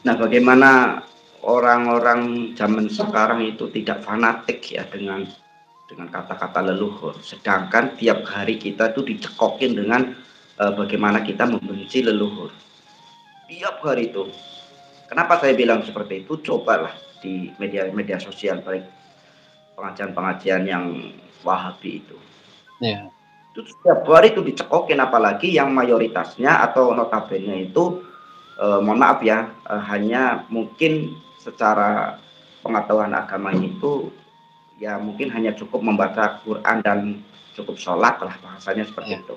Nah, bagaimana orang-orang zaman sekarang itu tidak fanatik ya dengan kata-kata leluhur, sedangkan tiap hari kita tuh dicekokin dengan bagaimana kita membenci leluhur tiap hari itu. Kenapa saya bilang seperti itu? Cobalah di media sosial, baik pengajian-pengajian yang Wahabi itu. Ya. Itu setiap hari itu dicekokin, apalagi yang mayoritasnya atau notabene itu mohon maaf ya, hanya mungkin secara pengetahuan agama itu ya mungkin hanya cukup membaca Quran dan cukup sholat lah, bahasanya seperti itu.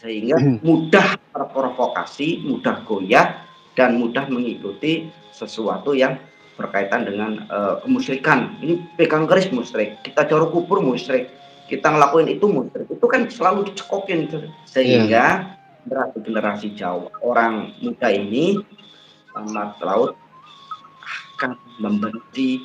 Sehingga mudah terprovokasi, mudah goyah, dan mudah mengikuti sesuatu yang berkaitan dengan kemusyrikan. Ini pegang keris musyrik, kita jorok kubur musyrik, kita ngelakuin itu musyrik. Itu kan selalu dicekokin, sehingga generasi jauh orang muda ini amat laut akan membenci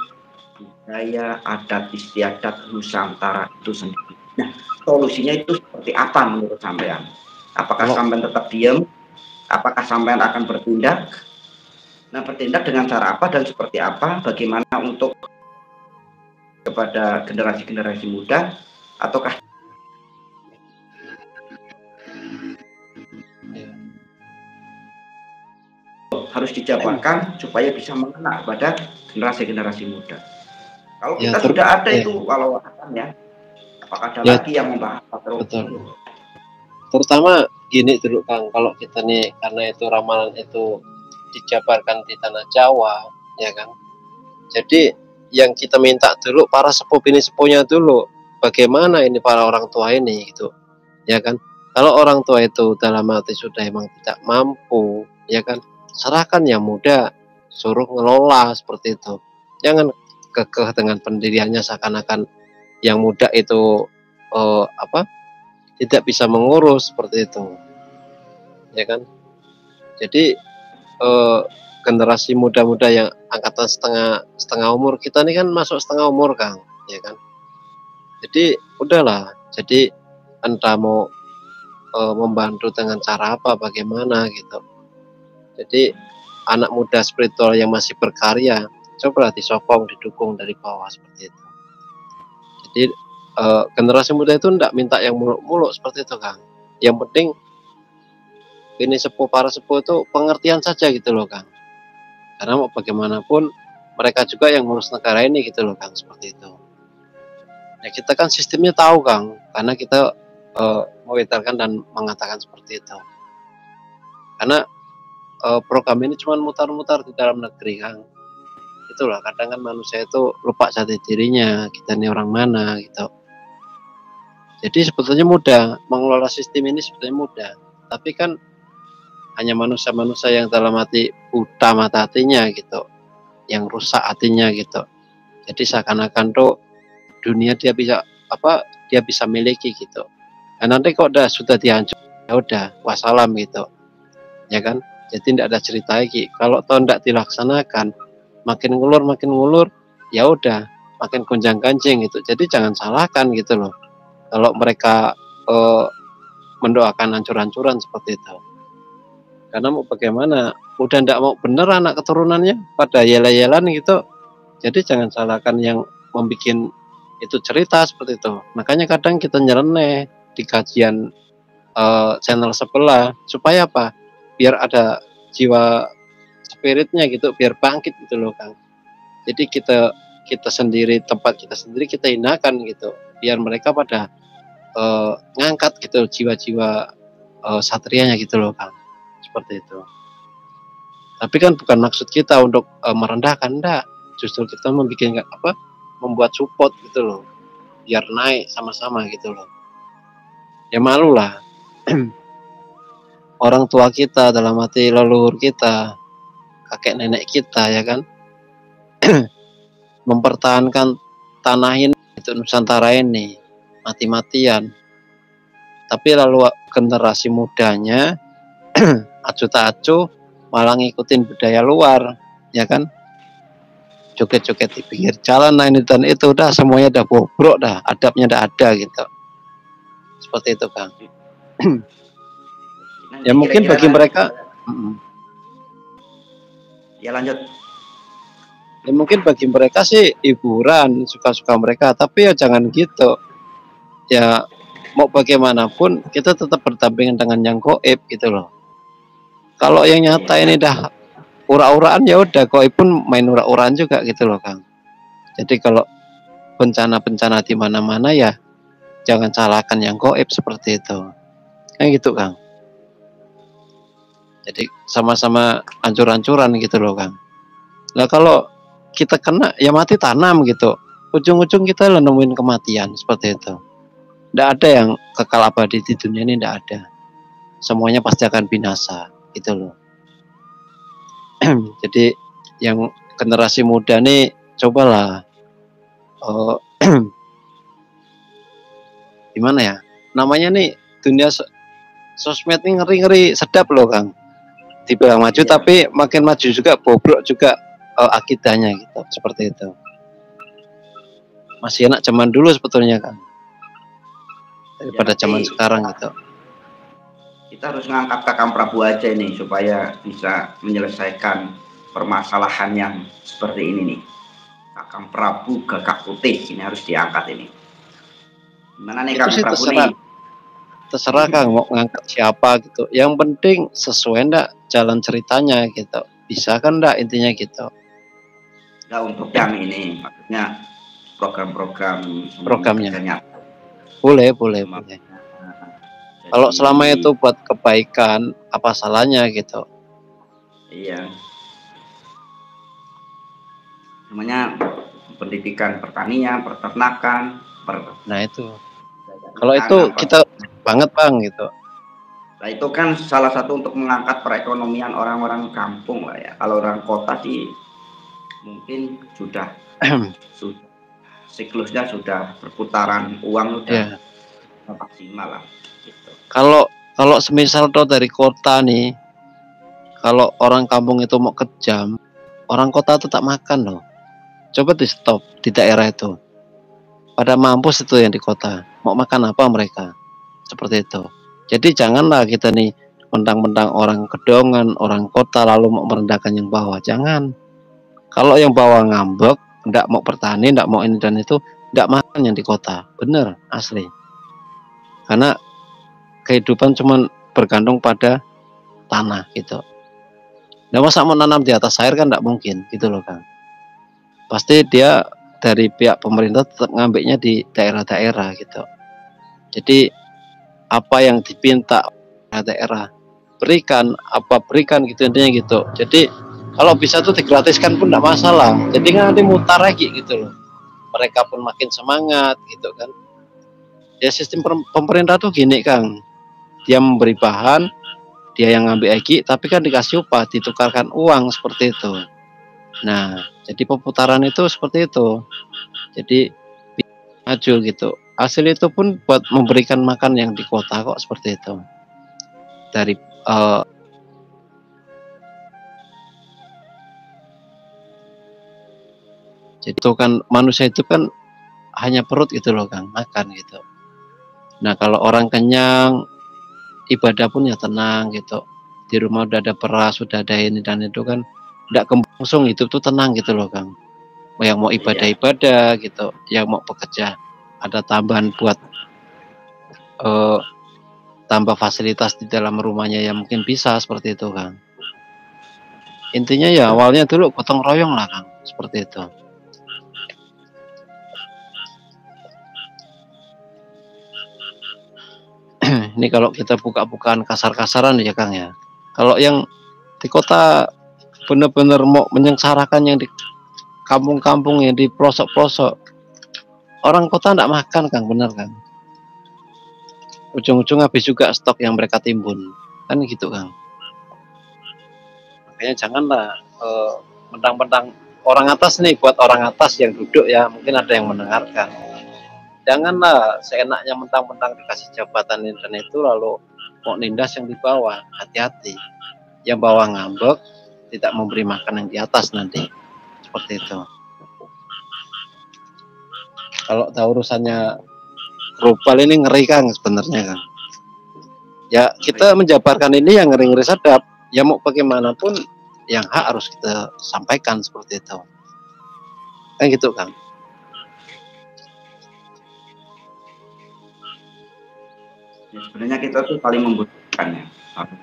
budaya adat istiadat Nusantara itu sendiri. Nah, solusinya itu seperti apa menurut sampean? Apakah sampean tetap diam? Apakah sampean akan bertindak? Nah, bertindak dengan cara apa dan seperti apa? Bagaimana untuk kepada generasi-generasi muda? Ataukah harus dijabarkan supaya bisa mengena kepada generasi-generasi muda? Kalau kita sudah ada itu walau ya, apakah ada lagi yang membahas? Betul. Terutama gini dulu Kang, kalau kita nih karena itu ramalan itu dijabarkan di tanah Jawa, ya kan. Jadi yang kita minta dulu para sepuh ini sepuhnya dulu, bagaimana ini para orang tua ini gitu, ya kan. Kalau orang tua itu dalam arti sudah emang tidak mampu, ya kan, serahkan yang muda, suruh ngelola seperti itu. Jangan kekeh dengan pendiriannya seakan-akan yang muda itu tidak bisa mengurus seperti itu, ya kan. Jadi generasi muda-muda yang angkatan setengah umur kita ini kan masuk setengah umur Kang, ya kan. Jadi udahlah, jadi entah mau membantu dengan cara apa, bagaimana gitu. Jadi anak muda spiritual yang masih berkarya, cobalah disokong, didukung dari bawah seperti itu. Jadi generasi muda itu tidak minta yang muluk-muluk seperti itu Kang. Yang penting ini para sepuh itu pengertian saja gitu loh Kang. Karena mau bagaimanapun mereka juga yang ngurus negara ini gitu loh Kang, seperti itu. Ya kita kan sistemnya tahu Kang, karena kita mewetarkan dan mengatakan seperti itu. Karena program ini cuma mutar-mutar di dalam negeri Kang. Itulah kadang kan manusia itu lupa jati dirinya, kita ini orang mana gitu. Jadi sebetulnya mudah mengelola sistem ini, sebetulnya mudah. Tapi kan hanya manusia-manusia yang dalam hati buta mata hatinya gitu, yang rusak hatinya gitu. Jadi seakan-akan tuh dunia dia bisa miliki gitu. Dan nanti kok sudah dihancur, ya udah wassalam gitu, ya kan. Jadi tidak ada cerita lagi. Kalau toh tidak dilaksanakan, makin ngulur, ya udah makin gonjang ganjing gitu. Jadi jangan salahkan gitu loh. Kalau mereka mendoakan hancur-hancuran seperti itu. Karena mau bagaimana, udah tidak mau bener anak keturunannya pada yel-yelan gitu. Jadi jangan salahkan yang membuat itu cerita seperti itu. Makanya kadang kita nyeleneh di kajian channel sebelah supaya apa? Biar ada jiwa spiritnya gitu, biar bangkit gitu loh Kang. Jadi kita sendiri, tempat kita sendiri kita hinakan gitu, biar mereka pada ngangkat gitu jiwa-jiwa satrianya gitu loh Kang. Seperti itu. Tapi kan bukan maksud kita untuk merendahkan, enggak. Justru kita membuat support gitu loh, biar naik sama-sama gitu loh. Ya malu lah orang tua kita, dalam hati leluhur kita, kakek nenek kita, ya kan, mempertahankan tanah ini itu Nusantara ini mati-matian. Tapi lalu generasi mudanya acuh tak acuh malah ngikutin budaya luar, ya kan, joget-joget di pinggir jalan, nah ini dan itu, udah semuanya udah bobrok dah, adabnya udah ada gitu, seperti itu Kang. Ya mungkin bagi mereka Ya lanjut. Ya mungkin bagi mereka sih hiburan, suka-suka mereka, tapi ya jangan gitu. Ya mau bagaimanapun kita tetap berdampingan dengan yang goib gitu loh. Kalau yang nyata ini dah ura-uraan, ya udah, goib pun main ura-uraan juga gitu loh Kang. Jadi kalau bencana-bencana di mana-mana ya jangan salahkan yang goib seperti itu. Kayak gitu Kang. Jadi sama-sama ancur-ancuran gitu loh Kang. Nah kalau kita kena ya mati tanam gitu. Ujung-ujung kita nemuin kematian seperti itu. Tidak ada yang kekal abadi di dunia ini, tidak ada. Semuanya pasti akan binasa gitu loh. Jadi yang generasi muda nih cobalah gimana ya? Namanya nih dunia sosmed ini ngeri-ngeri sedap loh Kang. Dibilang maju tapi makin maju juga bobrok juga akidahnya gitu, seperti itu. Masih enak zaman dulu sebetulnya Kang, daripada zaman sekarang gitu. Kita harus ngangkat Kakang Prabu aja nih supaya bisa menyelesaikan permasalahan yang seperti ini nih. Kakang Prabu Gagak Putih ini harus diangkat ini. Gimana nih Kakang Prabu nih? Terserah Kang mau ngangkat siapa gitu. Yang penting sesuai ndak jalan ceritanya gitu. Bisa kan ndak intinya gitu. Nah untuk yang ini maksudnya programnya. Boleh. Kalau selama itu buat kebaikan, apa salahnya gitu. Iya. Namanya pendidikan pertanian, peternakan. Nah itu. Kalau itu kita banget Bang gitu. Nah itu kan salah satu untuk mengangkat perekonomian orang-orang kampung lah ya. Kalau orang kota sih mungkin sudah siklusnya sudah perputaran uang sudah maksimal lah. Gitu. Kalau semisal tuh dari kota nih, kalau orang kampung itu mau kejam, orang kota tetap makan loh. Coba di stop di daerah itu. Pada mampus itu yang di kota. Mau makan apa mereka? Seperti itu. Jadi janganlah kita nih mentang-mentang orang kedongan, orang kota lalu mau merendahkan yang bawah. Jangan. Kalau yang bawah ngambek, ndak mau bertani, ndak mau ini dan itu, ndak makan yang di kota. Bener, asli. Karena kehidupan cuma bergantung pada tanah gitu. Nah masa mau nanam di atas air kan ndak mungkin gitu loh Kang. Pasti dia dari pihak pemerintah tetap ngambilnya di daerah-daerah gitu. Jadi apa yang dipinta daerah berikan gitu intinya gitu. Jadi kalau bisa tuh digratiskan pun tidak masalah. Jadi nanti mutar lagi gitu loh. Mereka pun makin semangat gitu kan. Ya sistem pemerintah tuh gini Kang. Dia memberi bahan, dia yang ngambil lagi, tapi kan dikasih upah, ditukarkan uang seperti itu. Nah, jadi perputaran itu seperti itu. Jadi maju gitu. Hasil itu pun buat memberikan makan yang di kota kok seperti itu. Dari jadi itu kan manusia itu kan hanya perut gitu loh Kang, makan gitu. Nah kalau orang kenyang, ibadah pun ya tenang gitu. Di rumah udah ada beras, sudah ada ini dan itu kan tidak kembungsung, itu tuh tenang gitu loh Kang. Yang mau ibadah gitu, yang mau bekerja ada tambahan buat tambah fasilitas di dalam rumahnya yang mungkin bisa seperti itu Kang. Intinya ya awalnya dulu gotong royong lah Kang, seperti itu. Ini kalau kita buka-bukaan kasar-kasaran ya Kang ya. Kalau yang di kota benar-benar mau menyengsarakan yang di kampung-kampung yang di pelosok-pelosok, orang kota tidak makan Kang, benar Kang. Ujung-ujung habis juga stok yang mereka timbun, kan gitu Kang. Makanya janganlah mentang-mentang orang atas nih, buat orang atas yang duduk ya, mungkin ada yang mendengarkan. Janganlah seenaknya mentang-mentang dikasih jabatan internet itu lalu mau nindas yang di bawah. Hati-hati, yang bawah ngambek tidak memberi makan yang di atas nanti, seperti itu. Kalau tahu urusannya global ini ngeri Kang sebenarnya Kang. Ya kita menjabarkan ini yang ngeri-ngeri sedap. Ya mau bagaimanapun yang hak harus kita sampaikan seperti itu. Kan gitu, Kang. Ya, sebenarnya kita tuh saling membutuhkan ya,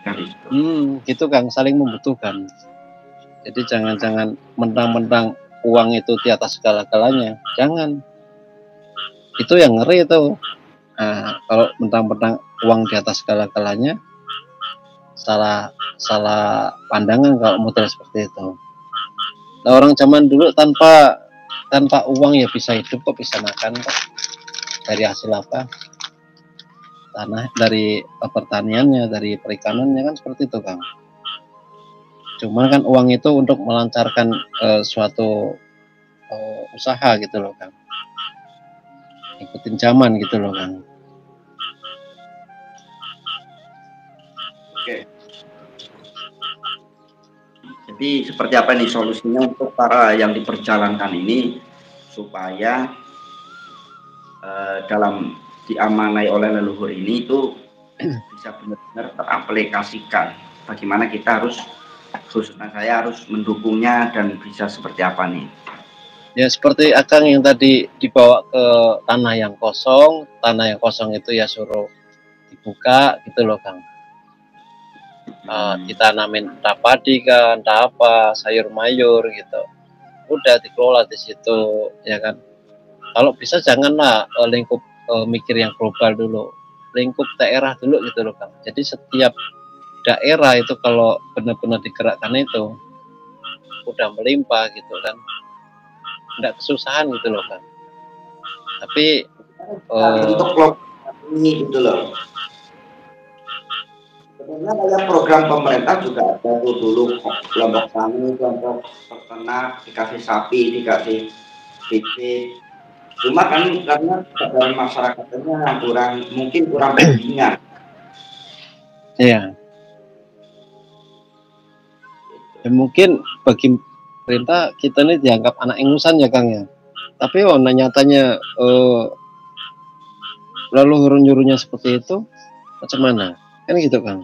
dari situ. Gitu, Kang, saling membutuhkan. Jadi jangan mentang-mentang uang itu di atas segala-galanya. Jangan. Itu yang ngeri itu. Nah, kalau mentang-mentang uang di atas segala-galanya, salah pandangan kalau model seperti itu. Nah, orang zaman dulu tanpa uang ya bisa hidup kok, bisa makan kok. Dari hasil apa? Tanah, dari pertaniannya, dari perikanannya, kan seperti itu, Kang. Cuman kan uang itu untuk melancarkan suatu usaha gitu loh, Kang. Ikutin zaman gitu loh, Kang. Oke. Jadi seperti apa nih solusinya untuk para yang diperjalankan ini supaya dalam diamanai oleh leluhur ini itu bisa benar-benar teraplikasikan. Bagaimana kita harus, khususnya saya harus mendukungnya dan bisa seperti apa nih? Ya seperti Akang yang tadi dibawa ke tanah yang kosong itu ya suruh dibuka gitu loh, Kang. Ditanamin entah padi kan, entah apa, sayur mayur gitu. Udah dikelola di situ, ya kan. Kalau bisa janganlah lingkup mikir yang global dulu, lingkup daerah dulu gitu loh, Kang. Jadi setiap daerah itu kalau benar-benar digerakkan itu udah melimpah gitu kan, nggak kesusahan gitu loh, Kang. Tapi untuk kelompok ini gitu loh. Sebenarnya kayak program pemerintah juga ada tuh dulu, kelompok tani, kelompok peternak, dikasih sapi, dikasih bibit. Cuma kan karena kesadaran masyarakatnya kurang bimbingan. ya mungkin bagi pemerintah kita ini dianggap anak ingusan ya, Kang ya. Tapi nyatanya lalu nyuruhnya seperti itu, macam mana? Kan gitu, Kang.